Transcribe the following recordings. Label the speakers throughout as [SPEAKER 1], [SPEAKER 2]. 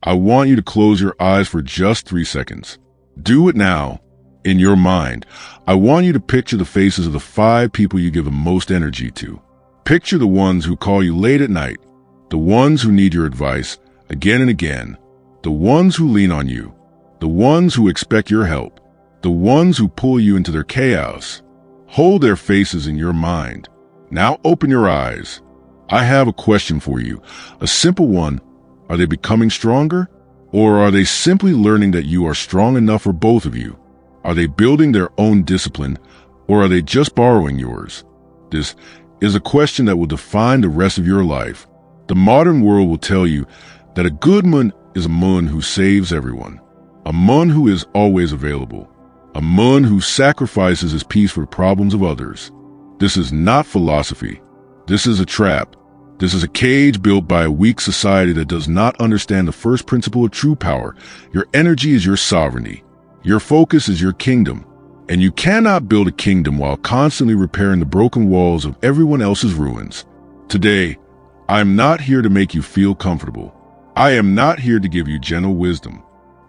[SPEAKER 1] I want you to close your eyes for just 3 seconds. Do it now. In your mind, I want you to picture the faces of the 5 people you give the most energy to. Picture the ones who call you late at night, the ones who need your advice again and again, the ones who lean on you, the ones who expect your help, the ones who pull you into their chaos. Hold their faces in your mind. Now open your eyes. I have a question for you, a simple one. Are they becoming stronger? Or are they simply learning that you are strong enough for both of you? Are they building their own discipline, or are they just borrowing yours? This is a question that will define the rest of your life. The modern world will tell you that a good man is a man who saves everyone, a man who is always available, a man who sacrifices his peace for the problems of others. This is not philosophy. This is a trap. This is a cage built by a weak society that does not understand the first principle of true power. Your energy is your sovereignty. Your focus is your kingdom. And you cannot build a kingdom while constantly repairing the broken walls of everyone else's ruins. Today, I am not here to make you feel comfortable. I am not here to give you gentle wisdom.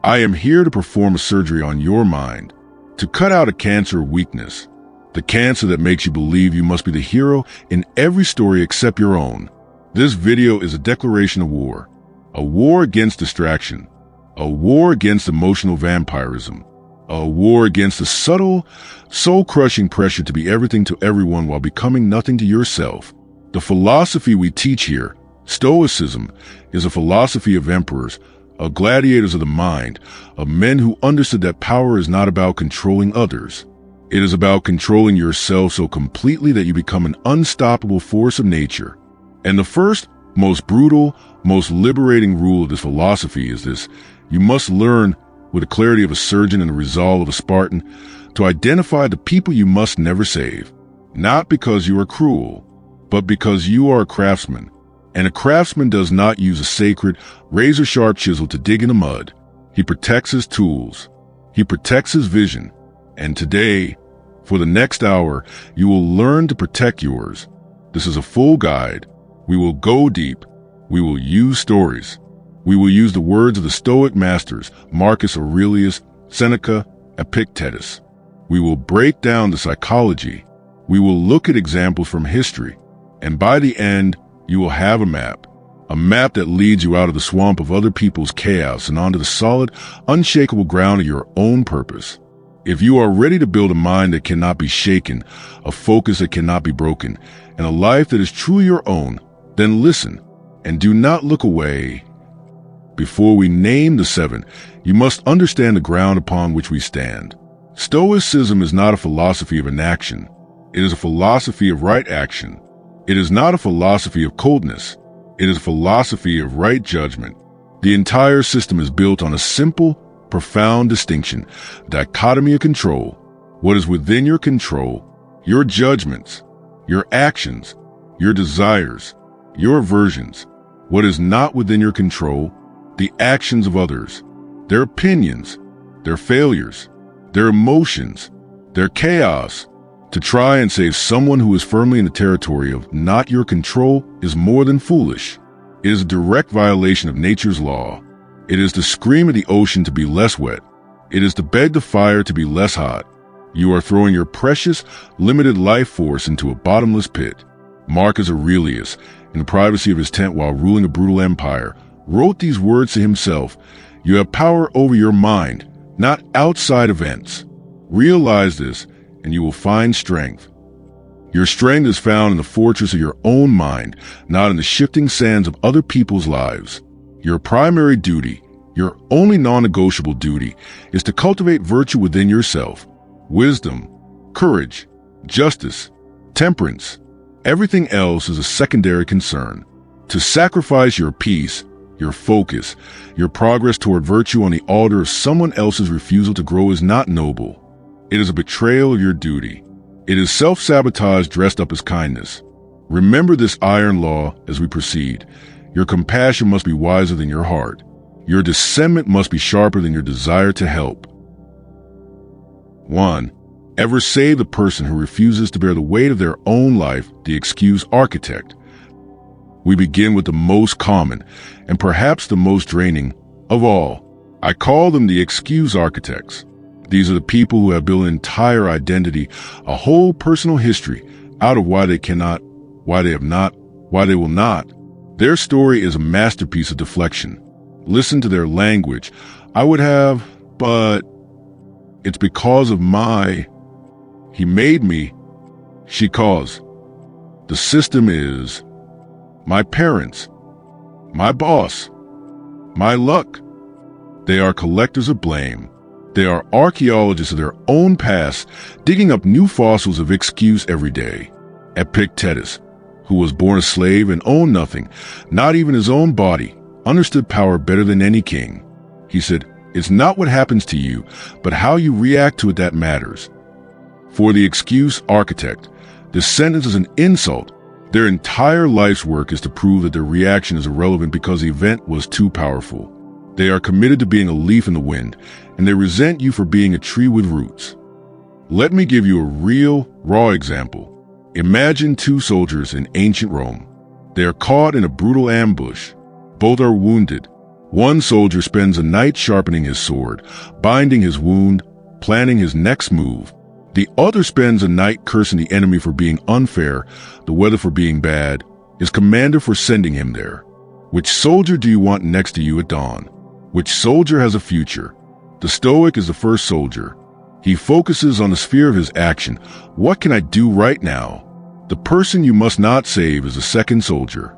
[SPEAKER 1] I am here to perform a surgery on your mind, to cut out a cancer of weakness, the cancer that makes you believe you must be the hero in every story except your own. This video is a declaration of war, a war against distraction, a war against emotional vampirism, a war against the subtle, soul-crushing pressure to be everything to everyone while becoming nothing to yourself. The philosophy we teach here, Stoicism, is a philosophy of emperors, of gladiators of the mind, of men who understood that power is not about controlling others. It is about controlling yourself so completely that you become an unstoppable force of nature. And the first, most brutal, most liberating rule of this philosophy is this: you must learn, with the clarity of a surgeon and the resolve of a Spartan, to identify the people you must never save, not because you are cruel, but because you are a craftsman. And a craftsman does not use a sacred, razor-sharp chisel to dig in the mud. He protects his tools. He protects his vision. And today, for the next hour, you will learn to protect yours. This is a full guide. We will go deep. We will use stories. We will use the words of the Stoic masters, Marcus Aurelius, Seneca, Epictetus. We will break down the psychology. We will look at examples from history. And by the end, you will have a map that leads you out of the swamp of other people's chaos and onto the solid, unshakable ground of your own purpose. If you are ready to build a mind that cannot be shaken, a focus that cannot be broken, and a life that is truly your own, then listen and do not look away. Before we name the 7, you must understand the ground upon which we stand. Stoicism is not a philosophy of inaction. It is a philosophy of right action. It is not a philosophy of coldness. It is a philosophy of right judgment. The entire system is built on a simple, profound distinction, dichotomy of control. What is within your control, your judgments, your actions, your desires, your aversions. What is not within your control, the actions of others, their opinions, their failures, their emotions, their chaos. To try and save someone who is firmly in the territory of not your control is more than foolish. It is a direct violation of nature's law. It is to scream at the ocean to be less wet. It is to beg the fire to be less hot. You are throwing your precious, limited life force into a bottomless pit. Marcus Aurelius, in the privacy of his tent while ruling a brutal empire, wrote these words to himself: "You have power over your mind, not outside events. Realize this, and you will find strength. Your strength is found in the fortress of your own mind, not in the shifting sands of other people's lives. Your primary duty, your only non-negotiable duty, is to cultivate virtue within yourself. Wisdom, courage, justice, temperance. Everything else is a secondary concern. To sacrifice your peace, your focus, your progress toward virtue on the altar of someone else's refusal to grow is not noble. It is a betrayal of your duty. It is self-sabotage dressed up as kindness. Remember this iron law as we proceed. Your compassion must be wiser than your heart. Your discernment must be sharper than your desire to help." 1. Ever save the person who refuses to bear the weight of their own life, the excuse architect. We begin with the most common and perhaps the most draining of all. I call them the excuse architects. These are the people who have built an entire identity, a whole personal history, out of why they cannot, why they have not, why they will not. Their story is a masterpiece of deflection. Listen to their language. I would have, but it's because of he made me, she caused. The system is my parents, my boss, my luck. They are collectors of blame. They are archaeologists of their own past, digging up new fossils of excuse every day. Epictetus, who was born a slave and owned nothing, not even his own body, understood power better than any king. He said, "It's not what happens to you, but how you react to it that matters." For the excuse architect, this sentence is an insult. Their entire life's work is to prove that their reaction is irrelevant because the event was too powerful. They are committed to being a leaf in the wind, and they resent you for being a tree with roots. Let me give you a real, raw example. Imagine two soldiers in ancient Rome. They are caught in a brutal ambush. Both are wounded. One soldier spends a night sharpening his sword, binding his wound, planning his next move. The other spends a night cursing the enemy for being unfair, the weather for being bad, his commander for sending him there. Which soldier do you want next to you at dawn? Which soldier has a future? The Stoic is the first soldier. He focuses on the sphere of his action. What can I do right now? The person you must not save is the second soldier.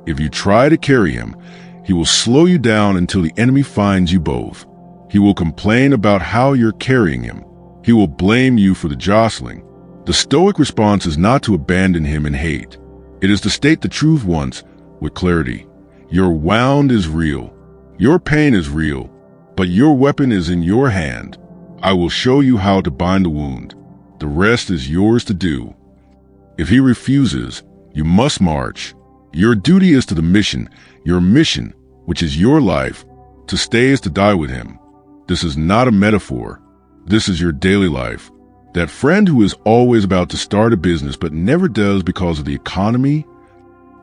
[SPEAKER 1] If you try to carry him, he will slow you down until the enemy finds you both. He will complain about how you're carrying him. He will blame you for the jostling. The Stoic response is not to abandon him in hate. It is to state the truth once, with clarity. Your wound is real. Your pain is real, but your weapon is in your hand. I will show you how to bind the wound. The rest is yours to do. If he refuses, you must march. Your duty is to the mission, your mission, which is your life. To stay is to die with him. This is not a metaphor. This is your daily life. That friend who is always about to start a business but never does because of the economy.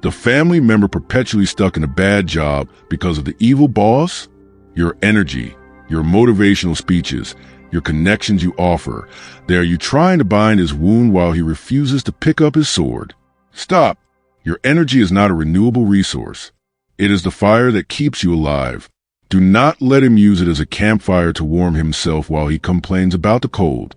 [SPEAKER 1] The family member perpetually stuck in a bad job because of the evil boss. Your energy, your motivational speeches, your connections you offer. They are you trying to bind his wound while he refuses to pick up his sword. Stop. Your energy is not a renewable resource. It is the fire that keeps you alive. Do not let him use it as a campfire to warm himself while he complains about the cold.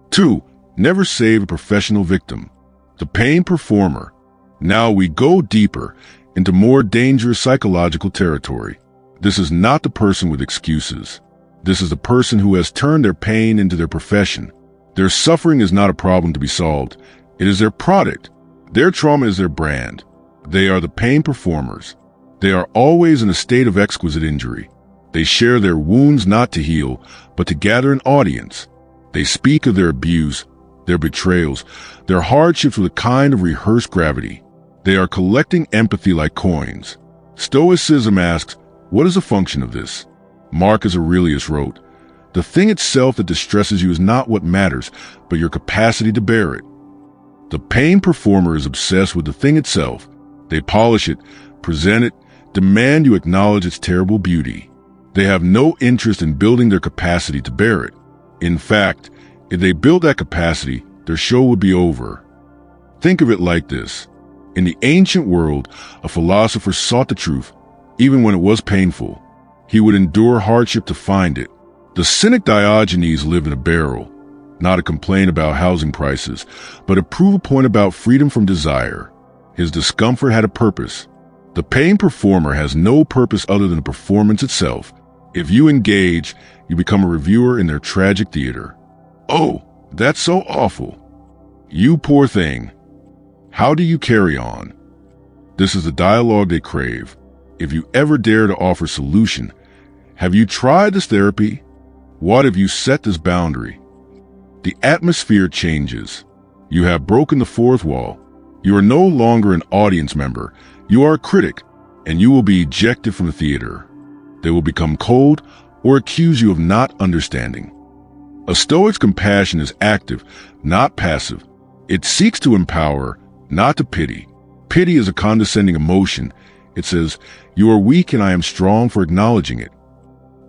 [SPEAKER 1] 2. Never save a professional victim. The pain performer. Now we go deeper into more dangerous psychological territory. This is not the person with excuses. This is the person who has turned their pain into their profession. Their suffering is not a problem to be solved. It is their product. Their trauma is their brand. They are the pain performers. They are always in a state of exquisite injury. They share their wounds not to heal, but to gather an audience. They speak of their abuse, their betrayals, their hardships with a kind of rehearsed gravity. They are collecting empathy like coins. Stoicism asks, what is the function of this? Marcus Aurelius wrote, the thing itself that distresses you is not what matters, but your capacity to bear it. The pain performer is obsessed with the thing itself. They polish it, present it, demand you acknowledge its terrible beauty. They have no interest in building their capacity to bear it. In fact, if they build that capacity, their show would be over. Think of it like this. In the ancient world, a philosopher sought the truth, even when it was painful. He would endure hardship to find it. The cynic Diogenes lived in a barrel, not to complain about housing prices, but to prove a point about freedom from desire. His discomfort had a purpose. The pain performer has no purpose other than the performance itself. If you engage, you become a reviewer in their tragic theater. Oh, that's so awful. You poor thing. How do you carry on? This is the dialogue they crave. If you ever dare to offer solution, have you tried this therapy? What if you set this boundary? The atmosphere changes. You have broken the fourth wall. You are no longer an audience member. You are a critic, and you will be ejected from the theater. They will become cold or accuse you of not understanding. A Stoic's compassion is active, not passive. It seeks to empower, not to pity. Pity is a condescending emotion. It says, "You are weak and I am strong for acknowledging it."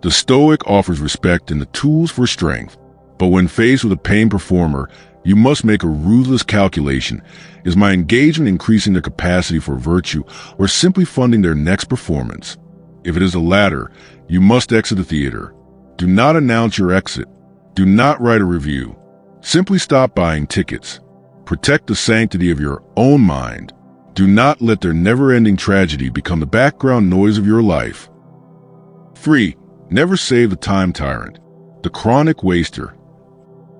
[SPEAKER 1] The Stoic offers respect and the tools for strength. But when faced with a paying performer, you must make a ruthless calculation. Is my engagement increasing their capacity for virtue or simply funding their next performance? If it is the latter, you must exit the theater. Do not announce your exit. Do not write a review. Simply stop buying tickets. Protect the sanctity of your own mind. Do not let their never-ending tragedy become the background noise of your life. 3. Never save the time tyrant, the chronic waster.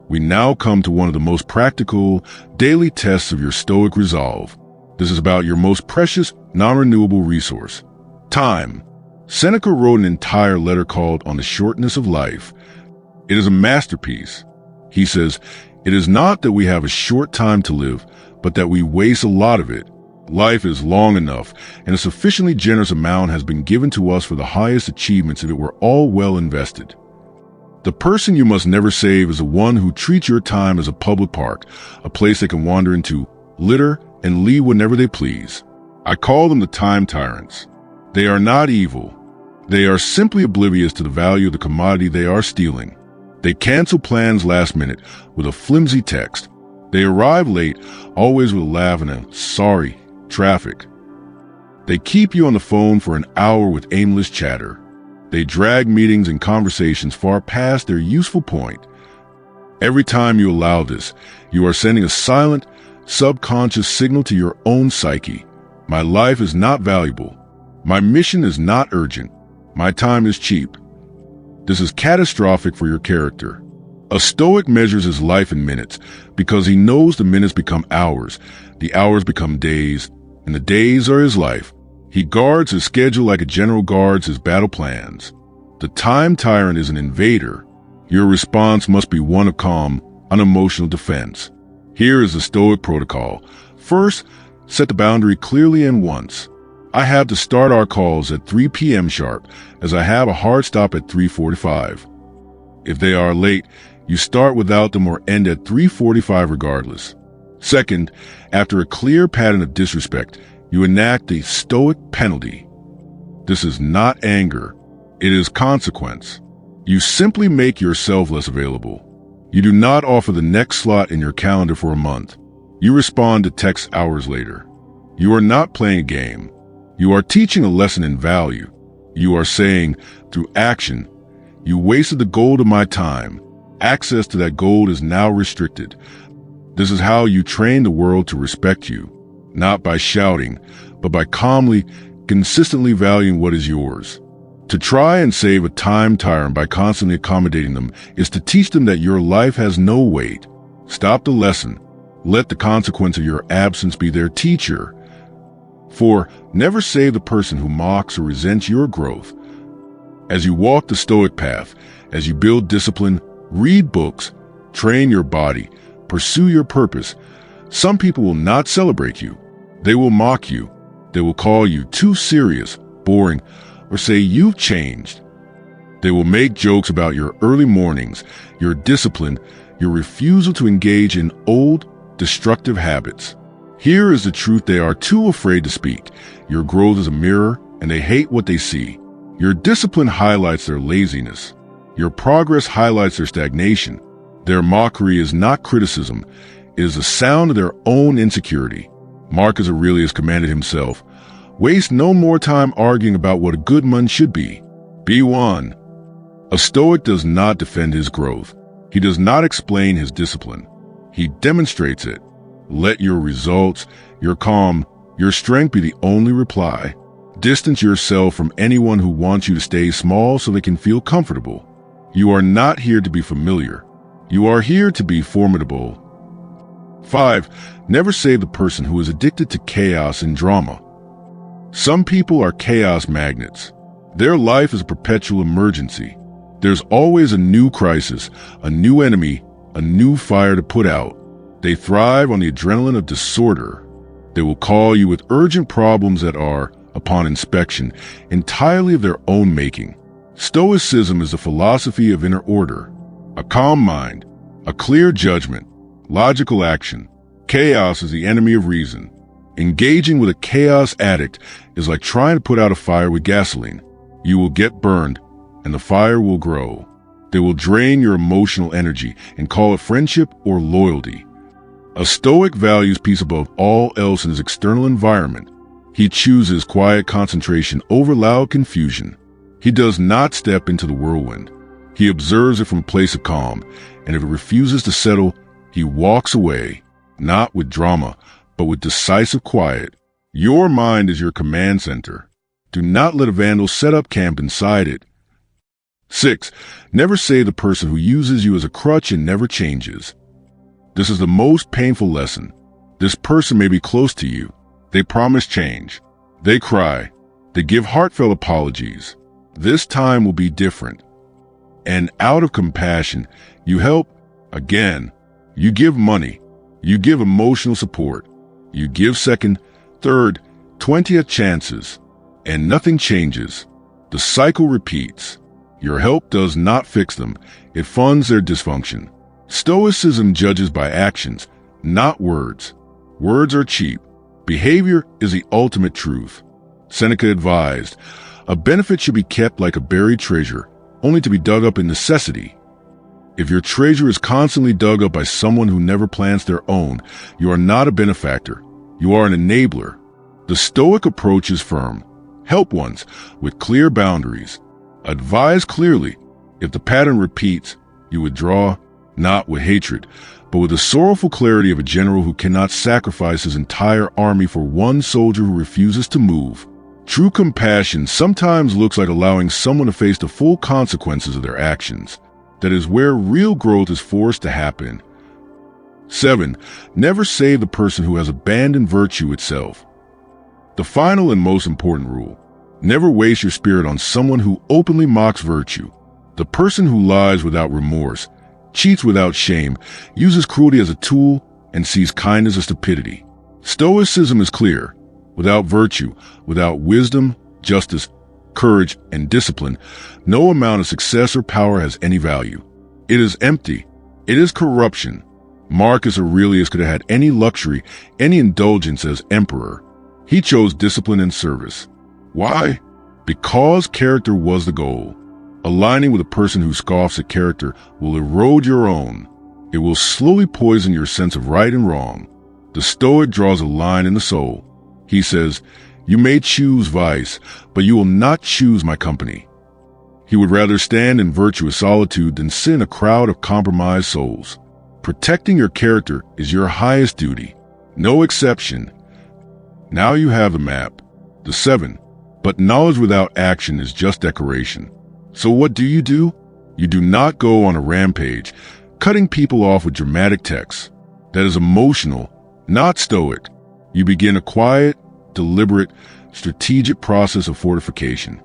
[SPEAKER 1] We now come to one of the most practical, daily tests of your Stoic resolve. This is about your most precious, non-renewable resource, time. Seneca wrote an entire letter called On the Shortness of Life. It is a masterpiece. He says, "It is not that we have a short time to live, but that we waste a lot of it. Life is long enough, and a sufficiently generous amount has been given to us for the highest achievements if it were all well invested." The person you must never save is the one who treats your time as a public park, a place they can wander into, litter, and leave whenever they please. I call them the time tyrants. They are not evil. They are simply oblivious to the value of the commodity they are stealing. They cancel plans last minute with a flimsy text. They arrive late, always with a laugh and a "sorry, traffic." They keep you on the phone for an hour with aimless chatter. They drag meetings and conversations far past their useful point. Every time you allow this, you are sending a silent, subconscious signal to your own psyche. My life is not valuable. My mission is not urgent. My time is cheap. This is catastrophic for your character. A Stoic measures his life in minutes because he knows the minutes become hours, the hours become days, and the days are his life. He guards his schedule like a general guards his battle plans. The time tyrant is an invader. Your response must be one of calm, unemotional defense. Here is the Stoic protocol. First, set the boundary clearly and once. I have to start our calls at 3 p.m. sharp, as I have a hard stop at 3:45. If they are late, you start without them or end at 3:45 regardless. Second, after a clear pattern of disrespect, you enact the Stoic penalty. This is not anger. It is consequence. You simply make yourself less available. You do not offer the next slot in your calendar for a month. You respond to texts hours later. You are not playing a game. You are teaching a lesson in value. You are saying, through action, "You wasted the gold of my time. Access to that gold is now restricted." This is how you train the world to respect you. Not by shouting, but by calmly, consistently valuing what is yours. To try and save a time tyrant by constantly accommodating them is to teach them that your life has no weight. Stop the lesson. Let the consequence of your absence be their teacher. 4. Never save the person who mocks or resents your growth. As you walk the Stoic path, as you build discipline, read books, train your body, pursue your purpose, some people will not celebrate you. They will mock you. They will call you too serious, boring, or say you've changed. They will make jokes about your early mornings, your discipline, your refusal to engage in old, destructive habits. Here is the truth they are too afraid to speak. Your growth is a mirror, and they hate what they see. Your discipline highlights their laziness. Your progress highlights their stagnation. Their mockery is not criticism. It is the sound of their own insecurity. Marcus Aurelius commanded himself, "Waste no more time arguing about what a good man should be. Be one." A Stoic does not defend his growth. He does not explain his discipline. He demonstrates it. Let your results, your calm, your strength be the only reply. Distance yourself from anyone who wants you to stay small so they can feel comfortable. You are not here to be familiar. You are here to be formidable. 5. Never save the person who is addicted to chaos and drama. Some people are chaos magnets. Their life is a perpetual emergency. There's always a new crisis, a new enemy, a new fire to put out. They thrive on the adrenaline of disorder. They will call you with urgent problems that are, upon inspection, entirely of their own making. Stoicism is the philosophy of inner order. A calm mind, a clear judgment, logical action. Chaos is the enemy of reason. Engaging with a chaos addict is like trying to put out a fire with gasoline. You will get burned, and the fire will grow. They will drain your emotional energy and call it friendship or loyalty. A Stoic values peace above all else in his external environment. He chooses quiet concentration over loud confusion. He does not step into the whirlwind. He observes it from a place of calm, and if it refuses to settle, he walks away, not with drama, but with decisive quiet. Your mind is your command center. Do not let a vandal set up camp inside it. 6. Never save the person who uses you as a crutch and never changes. This is the most painful lesson. This person may be close to you. They promise change. They cry. They give heartfelt apologies. This time will be different. And out of compassion, you help again. You give money. You give emotional support. You give second, third, 20th chances. And nothing changes. The cycle repeats. Your help does not fix them. It funds their dysfunction. Stoicism judges by actions, not words. Words are cheap. Behavior is the ultimate truth. Seneca advised, a benefit should be kept like a buried treasure, only to be dug up in necessity. If your treasure is constantly dug up by someone who never plants their own, you are not a benefactor. You are an enabler. The Stoic approach is firm. Help once, with clear boundaries. Advise clearly. If the pattern repeats, you withdraw, not with hatred, but with the sorrowful clarity of a general who cannot sacrifice his entire army for one soldier who refuses to move. True compassion sometimes looks like allowing someone to face the full consequences of their actions. That is where real growth is forced to happen. 7. Never save the person who has abandoned virtue itself. The final and most important rule. Never waste your spirit on someone who openly mocks virtue. The person who lies without remorse, cheats without shame, uses cruelty as a tool, and sees kindness as stupidity. Stoicism is clear. Without virtue, without wisdom, justice, courage, and discipline, no amount of success or power has any value. It is empty. It is corruption. Marcus Aurelius could have had any luxury, any indulgence as emperor. He chose discipline and service. Why? Because character was the goal. Aligning with a person who scoffs at character will erode your own. It will slowly poison your sense of right and wrong. The Stoic draws a line in the soul. He says, you may choose vice, but you will not choose my company. He would rather stand in virtuous solitude than sit in a crowd of compromised souls. Protecting your character is your highest duty. No exception. Now you have the map. The 7. But knowledge without action is just decoration. So what do? You do not go on a rampage, cutting people off with dramatic texts. That is emotional, not stoic. You begin a quiet, deliberate, strategic process of fortification.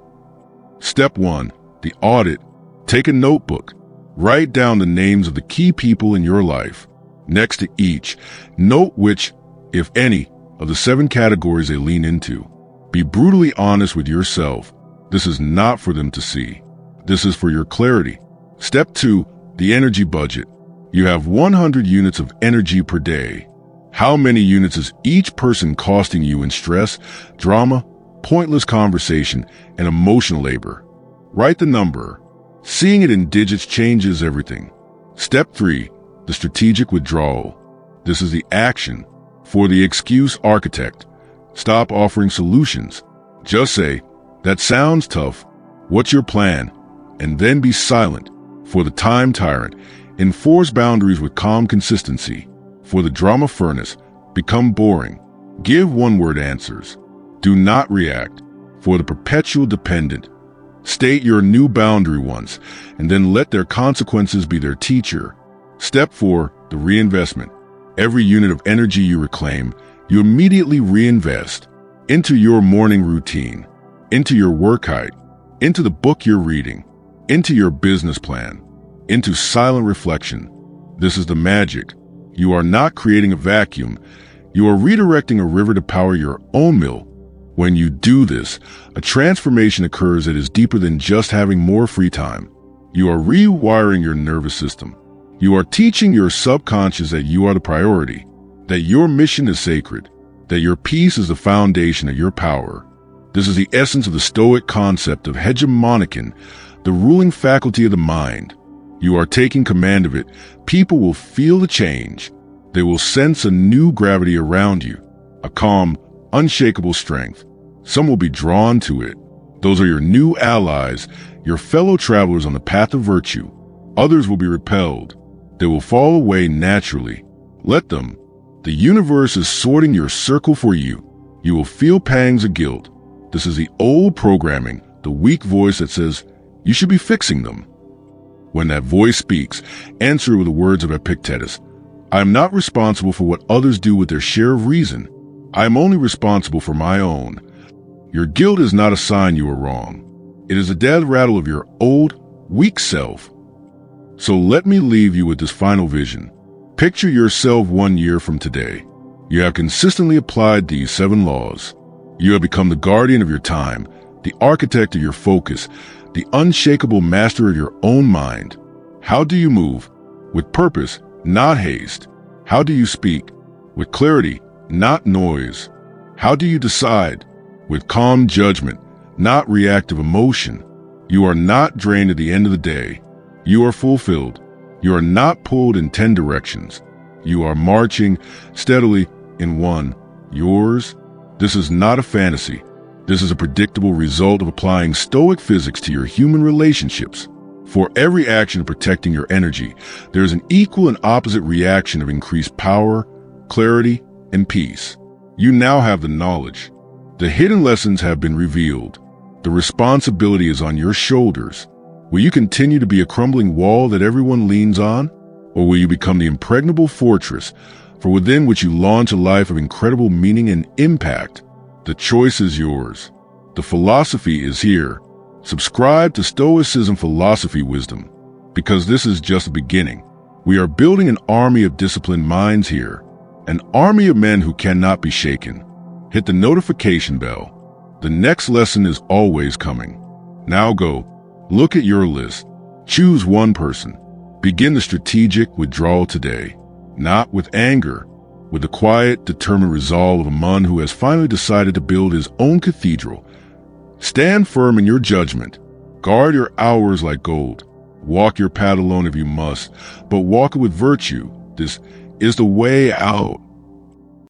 [SPEAKER 1] Step 1. The audit. Take a notebook. Write down the names of the key people in your life. Next to each, note which, if any, of the 7 categories they lean into. Be brutally honest with yourself. This is not for them to see. This is for your clarity. Step 2. The energy budget. You have 100 units of energy per day. How many units is each person costing you in stress, drama, pointless conversation, and emotional labor? Write the number. Seeing it in digits changes everything. Step 3. The strategic withdrawal. This is the action. For the excuse architect. Stop offering solutions. Just say, that sounds tough. What's your plan? And then be silent. For the time tyrant, enforce boundaries with calm consistency. For the drama furnace, become boring. Give one-word answers. Do not react. For the perpetual dependent, state your new boundary once, and then let their consequences be their teacher. Step 4. The reinvestment. Every unit of energy you reclaim, you immediately reinvest into your morning routine, into your workout, into the book you're reading, into your business plan, into silent reflection. This is the magic. You are not creating a vacuum. You are redirecting a river to power your own mill. When you do this, a transformation occurs that is deeper than just having more free time. You are rewiring your nervous system. You are teaching your subconscious that you are the priority, that your mission is sacred, that your peace is the foundation of your power. This is the essence of the Stoic concept of hegemonikon, the ruling faculty of the mind. You are taking command of it. People will feel the change. They will sense a new gravity around you, a calm, unshakable strength. Some will be drawn to it. Those are your new allies, your fellow travelers on the path of virtue. Others will be repelled. They will fall away naturally. Let them. The universe is sorting your circle for you. You will feel pangs of guilt. This is the old programming, the weak voice that says, you should be fixing them. When that voice speaks, answer with the words of Epictetus. I am not responsible for what others do with their share of reason. I am only responsible for my own. Your guilt is not a sign you are wrong. It is a death rattle of your old, weak self. So let me leave you with this final vision. Picture yourself 1 year from today. You have consistently applied these 7 laws. You have become the guardian of your time, the architect of your focus, the unshakable master of your own mind. How do you move? With purpose, not haste. How do you speak? With clarity, not noise. How do you decide? With calm judgment, not reactive emotion. You are not drained at the end of the day. You are fulfilled. You are not pulled in 10 directions. You are marching steadily in one, yours. This is not a fantasy. This is a predictable result of applying Stoic physics to your human relationships. For every action of protecting your energy, there is an equal and opposite reaction of increased power, clarity, and peace. You now have the knowledge. The hidden lessons have been revealed. The responsibility is on your shoulders. Will you continue to be a crumbling wall that everyone leans on? Or will you become the impregnable fortress for within which you launch a life of incredible meaning and impact? The choice is yours. The philosophy is here. Subscribe to Stoicism Philosophy Wisdom, because this is just the beginning. We are building an army of disciplined minds here, an army of men who cannot be shaken. Hit the notification bell. The next lesson is always coming. Now go. Look at your list. Choose one person. Begin the strategic withdrawal today, not with anger, with the quiet, determined resolve of a man who has finally decided to build his own cathedral. Stand firm in your judgment. Guard your hours like gold. Walk your path alone if you must, but walk it with virtue. This is the way out.